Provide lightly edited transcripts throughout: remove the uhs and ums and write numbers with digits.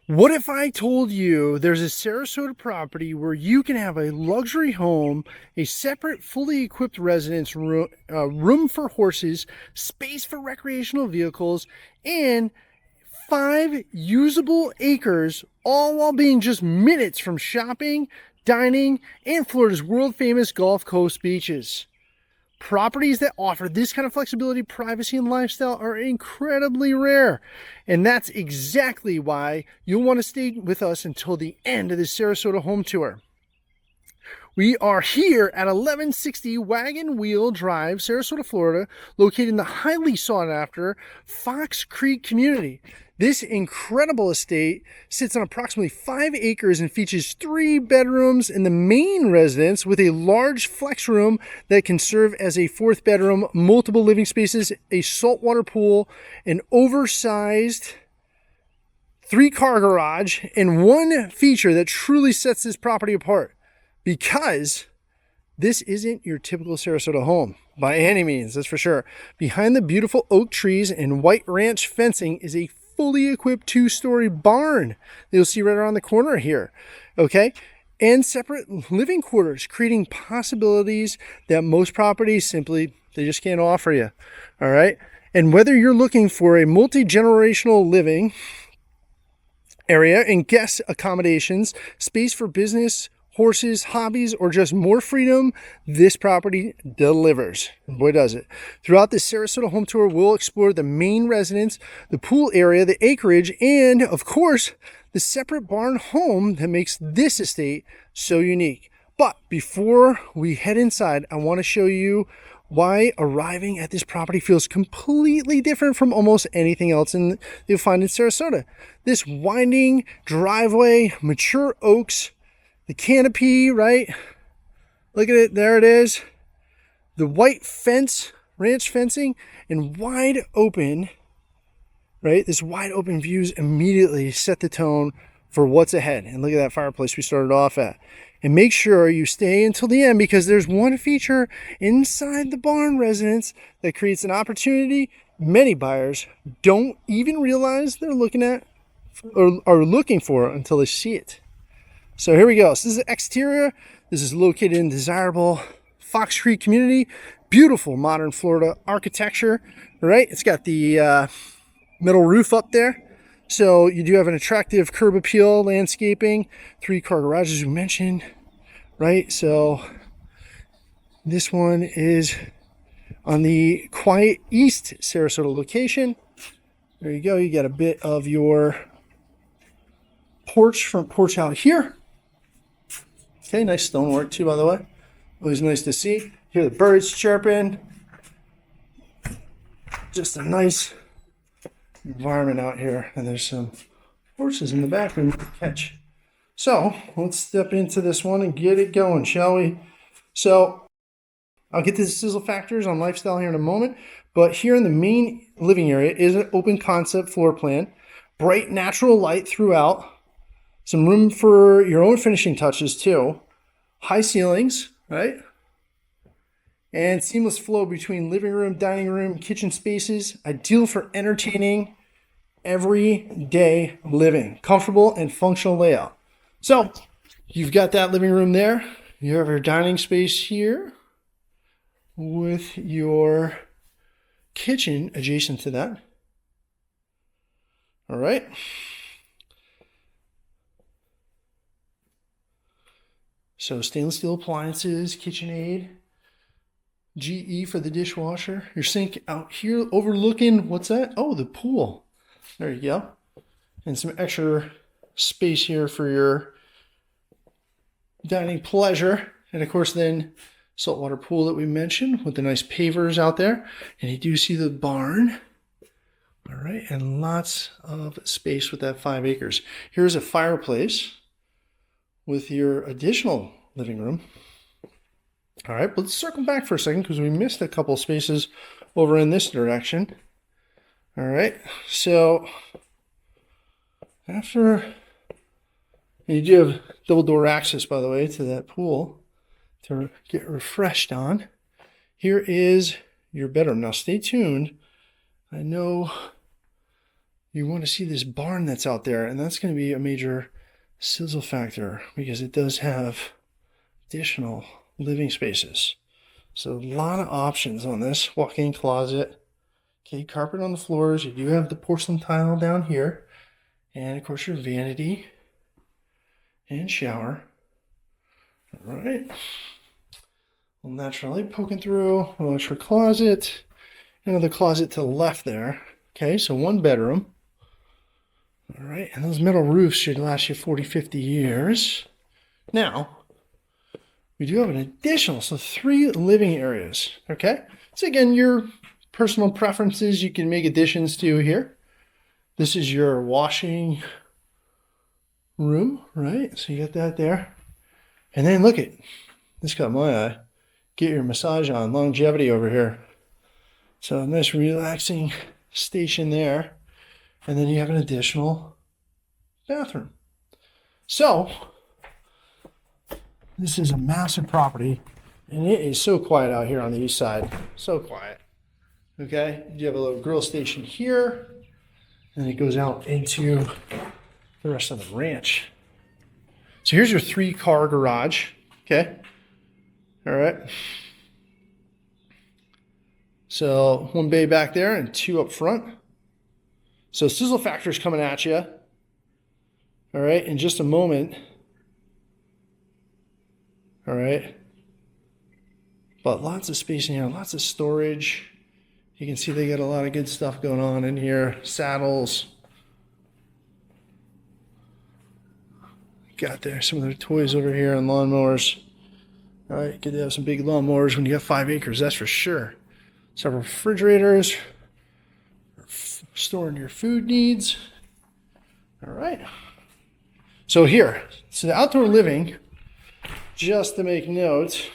What if I told you there's a Sarasota property where you can have a luxury home, a separate, fully equipped residence room, room for horses, space for recreational vehicles, and 5 usable acres, all while being just minutes from shopping, dining, and Florida's world famous Gulf Coast beaches? Properties that offer this kind of flexibility, privacy, and lifestyle are incredibly rare. And that's exactly why you'll want to stay with us until the end of this Sarasota home tour. We are here at 1160 Wagon Wheel Drive, Sarasota, Florida, located in the highly sought after Fox Creek community. This incredible estate sits on approximately 5 acres and features 3 bedrooms in the main residence with a large flex room that can serve as a 4th bedroom, multiple living spaces, a saltwater pool, an oversized 3-car garage, and one feature that truly sets this property apart, because this isn't your typical Sarasota home by any means, that's for sure. Behind the beautiful oak trees and white ranch fencing is a fully equipped 2-story barn that you'll see right around the corner here, okay? And separate living quarters, creating possibilities that most properties simply, they just can't offer you, all right? And whether you're looking for a multi-generational living area and guest accommodations, space for business, horses, hobbies, or just more freedom, this property delivers. And boy, does it. Throughout this Sarasota home tour, we'll explore the main residence, the pool area, the acreage, and of course, the separate barn home that makes this estate so unique. But before we head inside, I want to show you why arriving at this property feels completely different from almost anything else you'll find in Sarasota. This winding driveway, mature oaks, the canopy, right? Look at it, there it is. The white fence, ranch fencing, and wide open, right? This wide open views immediately set the tone for what's ahead. And look at that fireplace we started off at. And make sure you stay until the end, because there's one feature inside the barn residence that creates an opportunity many buyers don't even realize they're looking at or are looking for until they see it. So here we go. So this is the exterior. This is located in desirable Fox Creek community. Beautiful modern Florida architecture, right? It's got the metal roof up there. So you do have an attractive curb appeal landscaping, 3-car garage as we mentioned, right? So this one is on the quiet East Sarasota location. There you go. You got a bit of your front porch out here. Okay, nice stonework too, by the way. Always nice to see. Hear the birds chirping. Just a nice environment out here. And there's some horses in the background to catch. So let's step into this one and get it going, shall we? So I'll get to the sizzle factors on lifestyle here in a moment. But here in the main living area is an open concept floor plan. Bright natural light throughout. Some room for your own finishing touches too. High ceilings, right? And seamless flow between living room, dining room, kitchen spaces. Ideal for entertaining, everyday living. Comfortable and functional layout. So you've got that living room there. You have your dining space here with your kitchen adjacent to that. All right. So stainless steel appliances, KitchenAid, GE for the dishwasher. Your sink out here overlooking, what's that? Oh, the pool. There you go. And some extra space here for your dining pleasure. And of course then saltwater pool that we mentioned with the nice pavers out there. And you do see the barn. All right, and lots of space with that 5 acres. Here's a fireplace with your additional living room. All right, let's circle back for a second because we missed a couple spaces over in this direction. All right, so after you do have double door access, by the way, to that pool to get refreshed on. Here is your bedroom. Now stay tuned. I know you want to see this barn that's out there, and that's going to be a major sizzle factor because it does have additional living spaces. So a lot of options on this. Walk-in closet. Okay, carpet on the floors. You do have the porcelain tile down here. And of course your vanity and shower. All right. Well, naturally poking through, an extra closet. Another closet to the left there. Okay, so 1 bedroom. All right, and those metal roofs should last you 40, 50 years. Now, we do have an additional, so 3 living areas, okay? So again, your personal preferences, you can make additions to here. This is your washing room, right? So you got that there. And then look at, this caught my eye. Get your massage on, longevity over here. So a nice relaxing station there. And then you have an additional bathroom. So, this is a massive property, and it is so quiet out here on the east side. So quiet. Okay, you have a little grill station here, and it goes out into the rest of the ranch. So here's your 3-car garage. Okay, all right. So 1 bay back there and 2 up front. So sizzle factor is coming at you. All right, in just a moment. All right. But lots of space in here, lots of storage. You can see they got a lot of good stuff going on in here. Saddles. Got there some of their toys over here and lawnmowers. All right, good to have some big lawnmowers when you got 5 acres, that's for sure. Several refrigerators. Storing your food needs. All right. So here, so the outdoor living, just to make note,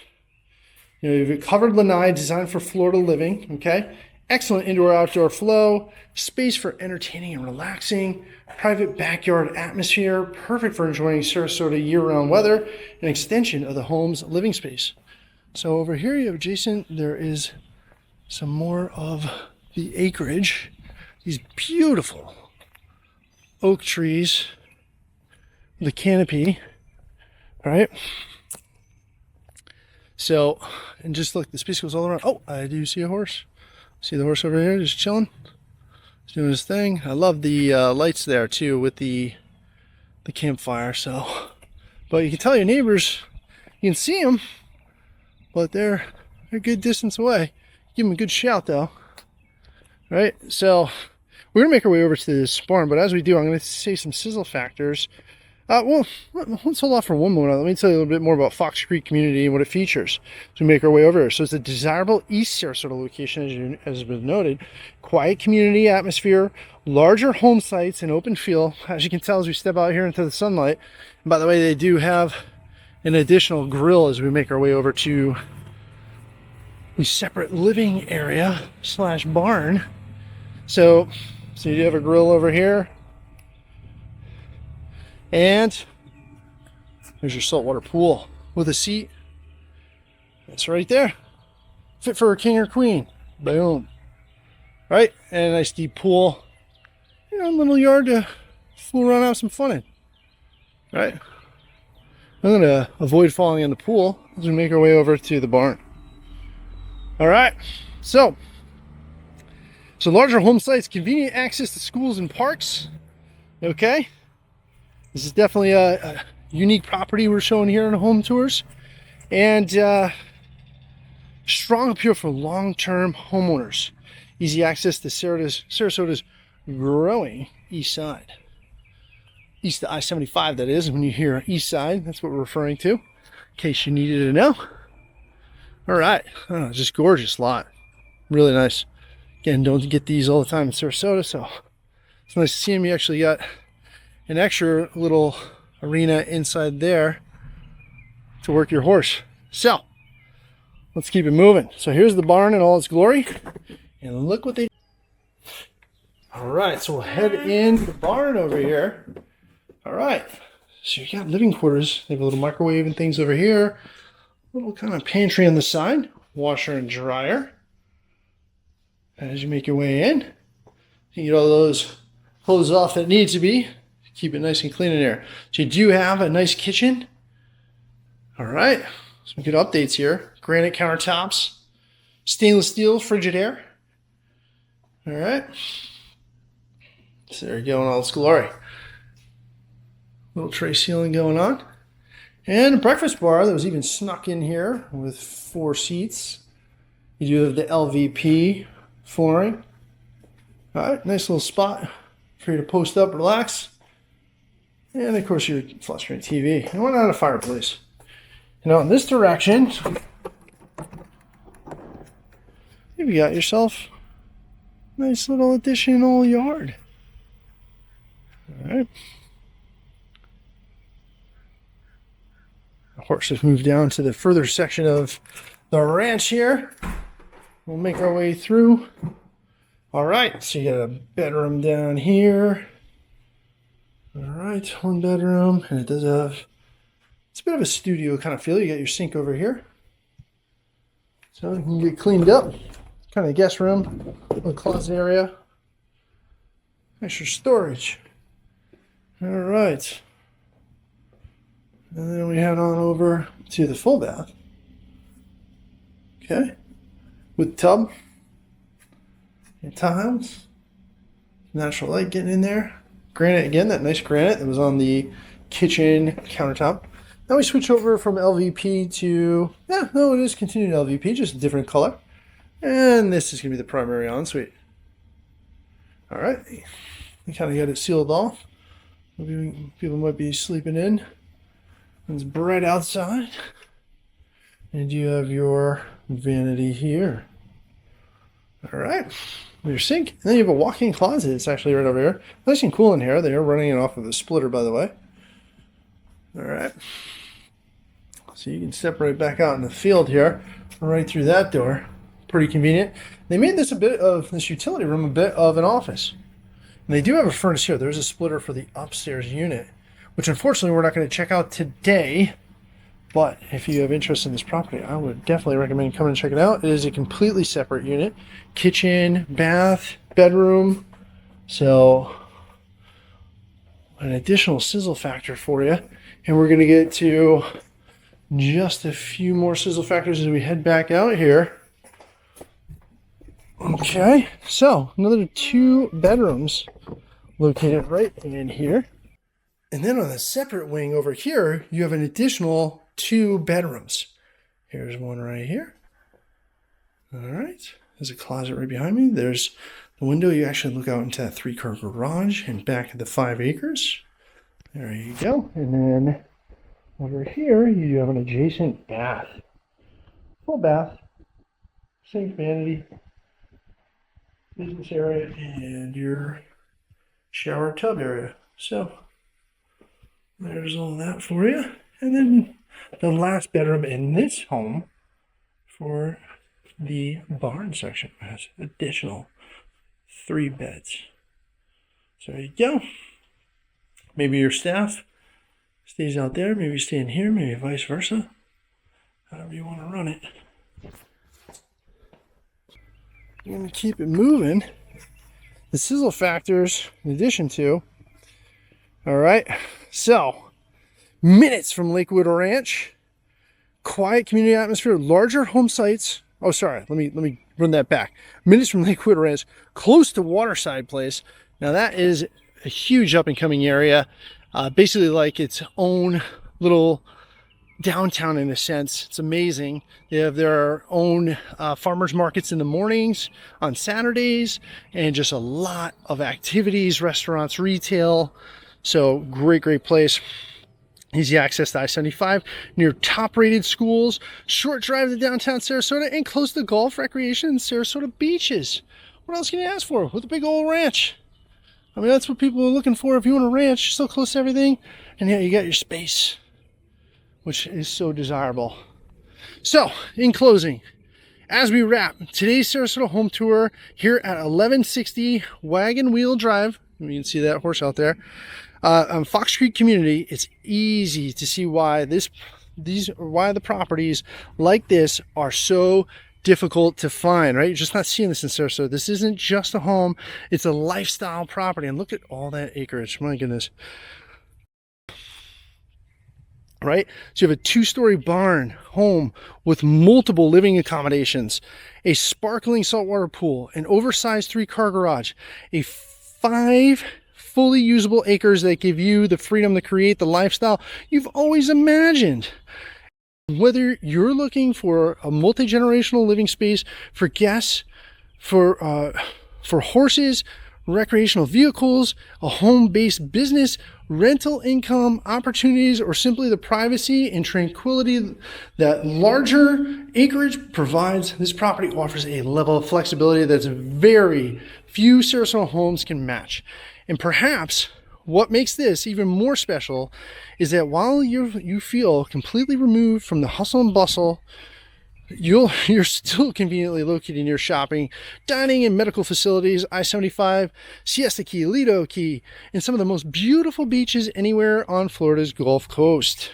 you've got covered lanai designed for Florida living, okay? Excellent indoor-outdoor flow, space for entertaining and relaxing, private backyard atmosphere, perfect for enjoying Sarasota year-round weather, an extension of the home's living space. So over here you have adjacent, there is some more of the acreage. These beautiful oak trees, the canopy, all right? So, and just look, the space goes all around. Oh, I do see a horse. See the horse over here just chilling? He's doing his thing. I love the lights there too with the campfire. So, but you can tell your neighbors, you can see them, but they're a good distance away. Give them a good shout though. Right, so we're gonna make our way over to this barn, but as we do, I'm gonna say some sizzle factors. Well, let's hold off for one moment. Let me tell you a little bit more about Fox Creek community and what it features as we make our way over here. So it's a desirable East Sarasota location, as has been noted. Quiet community atmosphere, larger home sites, and open feel. As you can tell as we step out here into the sunlight. And by the way, they do have an additional grill as we make our way over to the separate living area / barn. So you have a grill over here. And there's your saltwater pool with a seat. That's right there. Fit for a king or queen. Boom. Right? And a nice deep pool. You know, a little yard to fool around and have some fun in. Right? I'm going to avoid falling in the pool as we make our way over to the barn. All right. So larger home sites, convenient access to schools and parks. Okay. This is definitely a unique property we're showing here on the home tours. And strong appeal for long-term homeowners. Easy access to Sarasota's growing east side. East of I-75, that is. When you hear east side, that's what we're referring to. In case you needed to know. All right. Oh, just gorgeous lot. Really nice. Again, don't get these all the time in Sarasota, so it's nice to see them. You actually got an extra little arena inside there to work your horse. So let's keep it moving. So here's the barn in all its glory, and look what they. All right, so we'll head in the barn over here. All right, so you got living quarters. They have a little microwave and things over here. A little kind of pantry on the side, washer and dryer. As you make your way in, you get all those hose off that needs to be. Keep it nice and clean in there. So you do have a nice kitchen. All right, some good updates here. Granite countertops, stainless steel Frigidaire. All right, so there you go in all its glory. Little tray ceiling going on. And a breakfast bar that was even snuck in here with 4 seats. You do have the LVP flooring. All right, nice little spot for you to post up, relax. And of course your flat screen TV. And why not a fireplace? You know, in this direction, you got yourself a nice little additional yard. All right. Of course, let's move down to the further section of the ranch here. We'll make our way through. All right, so you got a bedroom down here. All right, 1 bedroom, and it does have, it's a bit of a studio kind of feel. You got your sink over here. So you can get cleaned up. Kind of guest room, little closet area. Extra storage. All right. And then we head on over to the full bath. Okay. With tub. And tiles. Natural light getting in there. Granite again, that nice granite that was on the kitchen countertop. Now we switch over from LVP to, it is continued LVP, just a different color. And this is going to be the primary ensuite. All right. We kind of got it sealed off. Maybe people might be sleeping in. It's bright outside. And you have your vanity here. All right. Your sink. And then you have a walk-in closet. It's actually right over here. Nice and cool in here. They are running it off of a splitter, by the way. All right. So you can step right back out in the field here, right through that door. Pretty convenient. They made this utility room a bit of an office. And they do have a furnace here. There's a splitter for the upstairs unit, which unfortunately we're not going to check out today. But if you have interest in this property, I would definitely recommend coming and check it out. It is a completely separate unit. Kitchen, bath, bedroom. So an additional sizzle factor for you. And we're going to get to just a few more sizzle factors as we head back out here. Okay, so another 2 bedrooms located right in here. And then on a separate wing over here, you have an additional 2 bedrooms. Here's one right here. All right, there's a closet right behind me. There's the window. You actually look out into that 3-car garage and back of the 5 acres. There you go. And then over here, you have an adjacent bath. Full bath, sink, vanity, business area, and your shower tub area. So there's all that for you. And then the last bedroom in this home for the barn section has additional 3 beds. So there you go. Maybe your staff stays out there, maybe stay in here, maybe vice versa. However you want to run it. You're going to keep it moving. The sizzle factors, in addition to, all right, so minutes from Lakewood Ranch, quiet community atmosphere, larger home sites. Oh, sorry, let me run that back. Minutes from Lakewood Ranch, close to Waterside Place. Now that is a huge up and coming area, basically like its own little downtown in a sense. It's amazing. They have their own farmers markets in the mornings on Saturdays, and just a lot of activities, restaurants, retail. So great place. Easy access to I-75, near top-rated schools, short drive to downtown Sarasota, and close to golf, recreation, and Sarasota beaches. What else can you ask for with a big old ranch? I mean, that's what people are looking for. If you want a ranch, so close to everything, and yeah, you got your space, which is so desirable. So, in closing, as we wrap today's Sarasota home tour here at 1160 Wagon Wheel Drive, you can see that horse out there, on Fox Creek community, it's easy to see why the properties like this are so difficult to find, right? You're just not seeing this in Sarasota. This isn't just a home, it's a lifestyle property. And look at all that acreage. My goodness. Right? So you have a 2-story barn home with multiple living accommodations, a sparkling saltwater pool, an oversized 3-car garage, a 5 fully usable acres that give you the freedom to create the lifestyle you've always imagined. Whether you're looking for a multi-generational living space for guests, for horses, recreational vehicles, a home-based business, rental income opportunities, or simply the privacy and tranquility that larger acreage provides, this property offers a level of flexibility that's very few Sarasota homes can match. And perhaps what makes this even more special is that while you feel completely removed from the hustle and bustle, you're still conveniently located near shopping, dining, and medical facilities, I-75, Siesta Key, Lido Key, and some of the most beautiful beaches anywhere on Florida's Gulf Coast.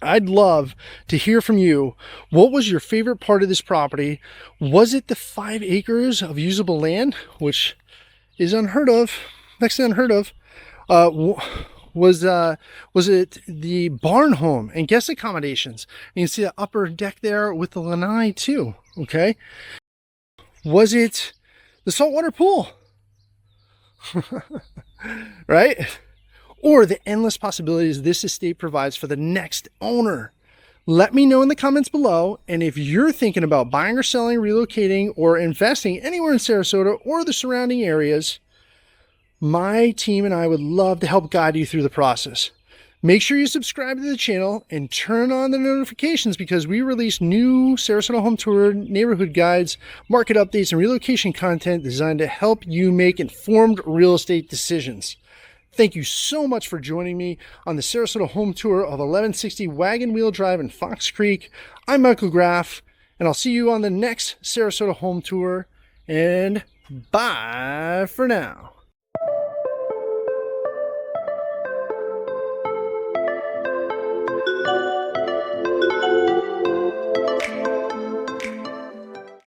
I'd love to hear from you. What was your favorite part of this property? Was it the 5 acres of usable land, which is unheard of, next to unheard of? Was it the barn home and guest accommodations? And you can see the upper deck there with the lanai too, okay? Was it the saltwater pool? Right? Or the endless possibilities this estate provides for the next owner? Let me know in the comments below. And if you're thinking about buying or selling, relocating, or investing anywhere in Sarasota or the surrounding areas, my team and I would love to help guide you through the process. Make sure you subscribe to the channel and turn on the notifications because we release new Sarasota home tour, neighborhood guides, market updates, and relocation content designed to help you make informed real estate decisions. Thank you so much for joining me on the Sarasota home tour of 1160 Wagon Wheel Drive in Fox Creek. I'm Michael Graf, and I'll see you on the next Sarasota home tour, and bye for now.